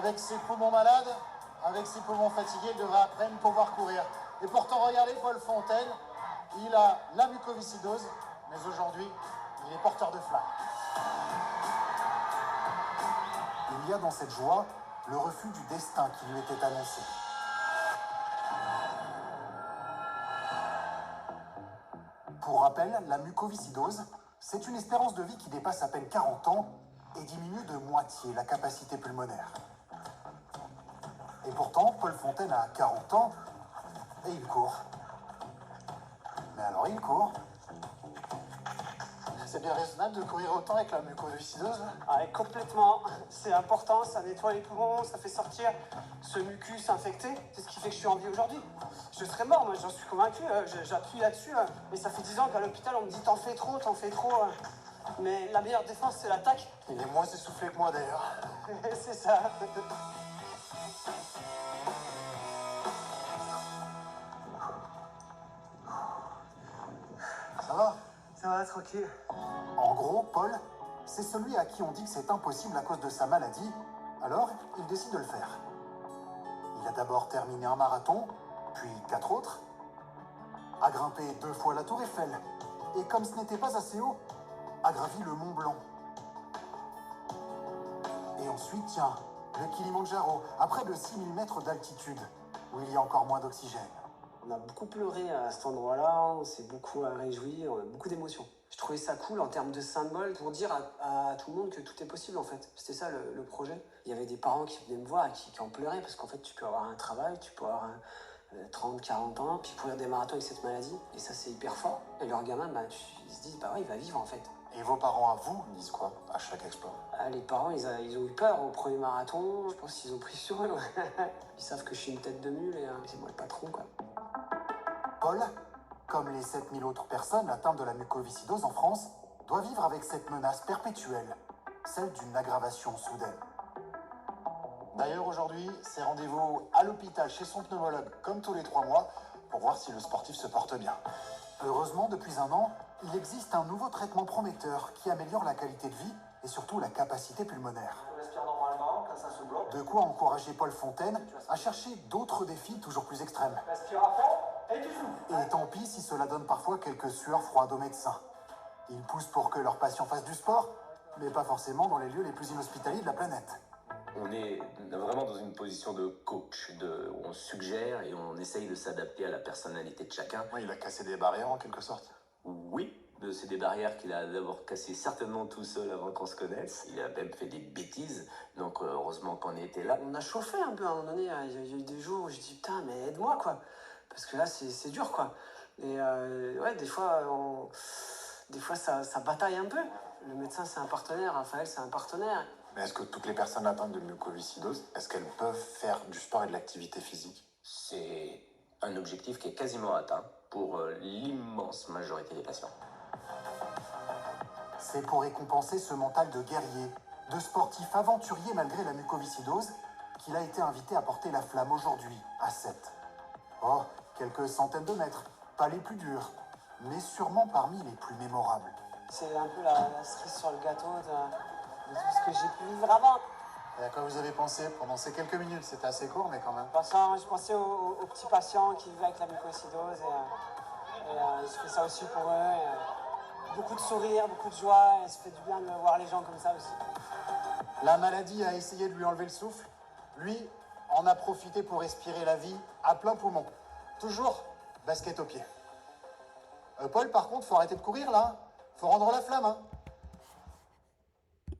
Avec ses poumons malades, avec ses poumons fatigués, il devrait à peine pouvoir courir. Et pourtant, regardez Paul Fontaine, il a la mucoviscidose, mais aujourd'hui, il est porteur de flamme. Il y a dans cette joie le refus du destin qui lui était annoncé. Pour rappel, la mucoviscidose, c'est une espérance de vie qui dépasse à peine 40 ans et diminue de moitié la capacité pulmonaire. Et pourtant, Paul Fontaine a 40 ans et il court. Mais alors il court. C'est bien raisonnable de courir autant avec la mucoviscidose. Ah, complètement. C'est important, ça nettoie les poumons, ça fait sortir ce mucus infecté. C'est ce qui fait que je suis en vie aujourd'hui. Je serais mort, moi, j'en suis convaincu. J'appuie là-dessus. Mais ça fait 10 ans qu'à l'hôpital, on me dit t'en fais trop, t'en fais trop. Mais la meilleure défense, c'est l'attaque. Il est moins essoufflé que moi d'ailleurs. C'est ça. Ça va? Ça va, tranquille. En gros, Paul, c'est celui à qui on dit que c'est impossible à cause de sa maladie, alors il décide de le faire. Il a d'abord terminé un marathon, puis 4 autres, a grimpé 2 fois la tour Eiffel, et comme ce n'était pas assez haut, a gravi le Mont Blanc. Et ensuite, tiens, le Kilimandjaro, à près de 6000 mètres d'altitude, où il y a encore moins d'oxygène. On a beaucoup pleuré à cet endroit-là, on s'est beaucoup réjoui, on a beaucoup d'émotions. Je trouvais ça cool en termes de symbole pour dire à tout le monde que tout est possible en fait. C'était ça le projet. Il y avait des parents qui venaient me voir et qui en pleuraient parce qu'en fait tu peux avoir un travail, tu peux avoir 30, 40 ans, puis courir des marathons avec cette maladie. Et ça c'est hyper fort. Et leurs gamins, ils se disent bah ouais il va vivre en fait. Et vos parents à vous disent quoi à chaque exploit? Les parents ils ont eu peur au premier marathon, je pense qu'ils ont pris sur eux. Ils savent que je suis une tête de mule et c'est moi le patron quoi. Paul, comme les 7000 autres personnes atteintes de la mucoviscidose en France, doit vivre avec cette menace perpétuelle, celle d'une aggravation soudaine. D'ailleurs, aujourd'hui, c'est rendez-vous à l'hôpital chez son pneumologue, comme tous les 3 mois, pour voir si le sportif se porte bien. Heureusement, depuis 1 an, il existe un nouveau traitement prometteur qui améliore la qualité de vie et surtout la capacité pulmonaire. On respire normalement, quand ça se bloque. De quoi encourager Paul Fontaine à chercher d'autres défis toujours plus extrêmes. Respire à fond et tu souffles. Et tant pis si cela donne parfois quelques sueurs froides aux médecins. Ils poussent pour que leurs patients fassent du sport, mais pas forcément dans les lieux les plus inhospitaliers de la planète. On est vraiment dans une position de coach, où on suggère et on essaye de s'adapter à la personnalité de chacun. Ouais, il a cassé des barrières en quelque sorte. Oui, c'est des barrières qu'il a d'abord cassées certainement tout seul avant qu'on se connaisse. Il a même fait des bêtises, donc heureusement qu'on était là. On a chauffé un peu à un moment donné, il y a eu des jours où je dis putain mais aide-moi quoi. Parce que là c'est dur quoi. Et ouais des fois ça bataille un peu. Le médecin c'est un partenaire, Raphaël c'est un partenaire. Mais est-ce que toutes les personnes atteintes de mucoviscidose, est-ce qu'elles peuvent faire du sport et de l'activité physique? C'est un objectif qui est quasiment atteint pour l'immense majorité des patients. C'est pour récompenser ce mental de guerrier, de sportif aventurier malgré la mucoviscidose, qu'il a été invité à porter la flamme aujourd'hui, à 7. Oh, quelques centaines de mètres, pas les plus durs, mais sûrement parmi les plus mémorables. C'est un peu la cerise sur le gâteau de tout ce que j'ai pu vivre avant. Et à quoi vous avez pensé pendant ces quelques minutes? C'était assez court, mais quand même. Je pensais aux petits patients qui vivent avec la mucoviscidose et je fais ça aussi pour eux. Beaucoup de sourires, beaucoup de joie et ça fait du bien de voir les gens comme ça aussi. La maladie a essayé de lui enlever le souffle. Lui en a profité pour respirer la vie à plein poumon. Toujours basket au pied. Paul, par contre, faut arrêter de courir là. Faut rendre la flamme, hein.